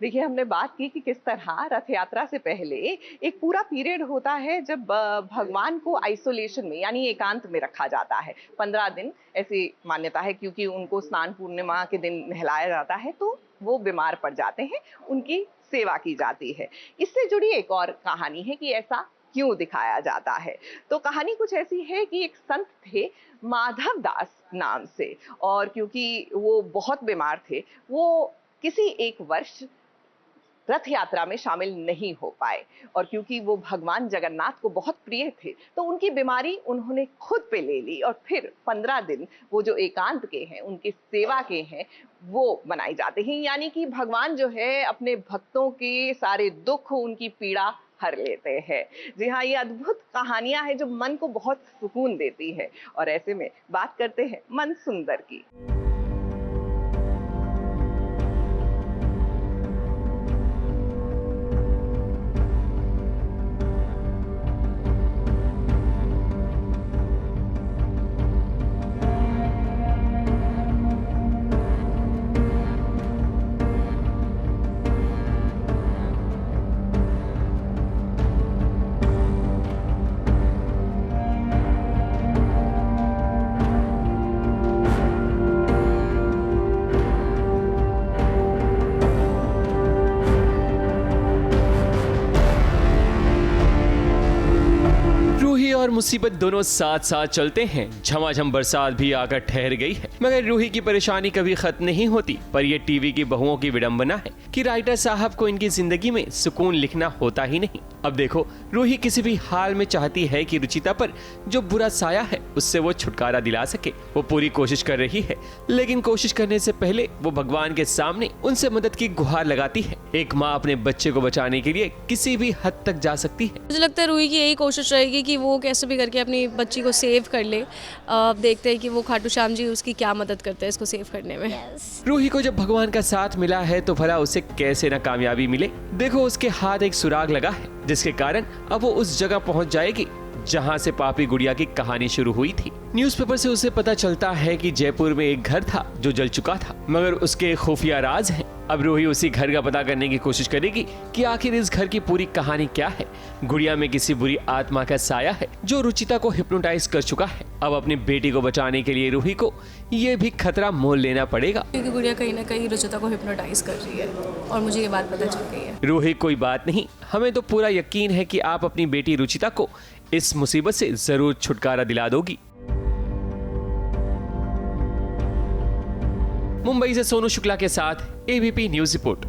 देखिए, हमने बात की कि किस तरह रथ यात्रा से पहले एक पूरा पीरियड होता है जब भगवान को आइसोलेशन में यानी एकांत में रखा जाता है। 15 दिन ऐसी मान्यता है, क्योंकि उनको स्नान पूर्णिमा के दिन नहलाया जाता है तो वो बीमार पड़ जाते हैं, उनकी सेवा की जाती है। इससे जुड़ी एक और कहानी है कि ऐसा क्यों दिखाया जाता है। तो कहानी कुछ ऐसी है कि एक संत थे माधव दास नाम से, और क्योंकि वो बहुत बीमार थे, वो किसी एक वर्ष रथ यात्रा में शामिल नहीं हो पाए। और क्योंकि वो भगवान जगन्नाथ को बहुत प्रिय थे तो उनकी बीमारी उन्होंने खुद पे ले ली, और फिर 15 दिन वो जो एकांत के हैं, उनकी सेवा के हैं, वो मनाए जाते हैं। यानी कि भगवान जो है अपने भक्तों के सारे दुख, उनकी पीड़ा हर लेते हैं। जी हाँ, ये अद्भुत कहानियां हैं जो मन को बहुत सुकून देती है। और ऐसे में बात करते हैं मन सुंदर की। रूही और मुसीबत दोनों साथ साथ चलते हैं। झमाझम बरसात भी आकर ठहर गई है, मगर रूही की परेशानी कभी खत्म नहीं होती। पर ये टीवी की बहुओं की विडंबना है कि राइटर साहब को इनकी जिंदगी में सुकून लिखना होता ही नहीं। अब देखो, रूही किसी भी हाल में चाहती है कि रुचिता पर जो बुरा साया है उससे वो छुटकारा दिला सके। वो पूरी कोशिश कर रही है, लेकिन कोशिश करने से पहले वो भगवान के सामने उनसे मदद की गुहार लगाती है। एक माँ अपने बच्चे को बचाने के लिए किसी भी हद तक जा सकती है। मुझे लगता है रूही की यही कोशिश रहेगी कि वो कैसे भी करके अपनी बच्ची को सेव कर ले। देखते हैं कि वो खाटू श्याम जी उसकी क्या मदद करते हैं इसको सेव करने में। रूही को जब भगवान का साथ मिला है तो भला उसे कैसे न कामयाबी मिले। देखो, उसके हाथ एक सुराग लगा है, जिसके कारण अब वो उस जगह पहुंच जाएगी जहां से पापी गुड़िया की कहानी शुरू हुई थी। न्यूज़पेपर से उसे पता चलता है कि जयपुर में एक घर था जो जल चुका था, मगर उसके खुफिया राज हैं। अब रूही उसी घर का पता करने की कोशिश करेगी कि आखिर इस घर की पूरी कहानी क्या है। गुड़िया में किसी बुरी आत्मा का साया है जो रुचिता को हिप्नोटाइज कर चुका है। अब अपनी बेटी को बचाने के लिए रूही को ये भी खतरा मोल लेना पड़ेगा, क्योंकि गुड़िया कहीं ना कहीं रुचिता को हिप्नोटाइज कर रही है और मुझे ये बात पता चल गई है। रूही, कोई बात नहीं, हमें तो पूरा यकीन है कि आप अपनी बेटी रुचिता को इस मुसीबत से जरूर छुटकारा दिला दोगी। मुंबई से सोनू शुक्ला के साथ ABP news report.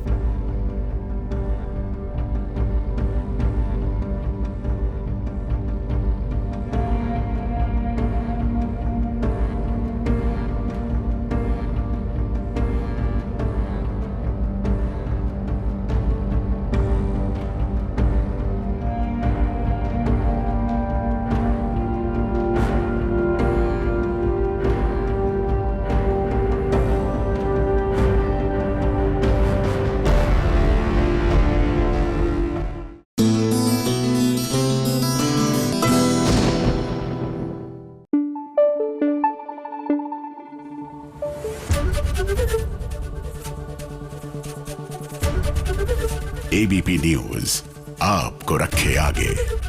ABP news आपको रखे आगे।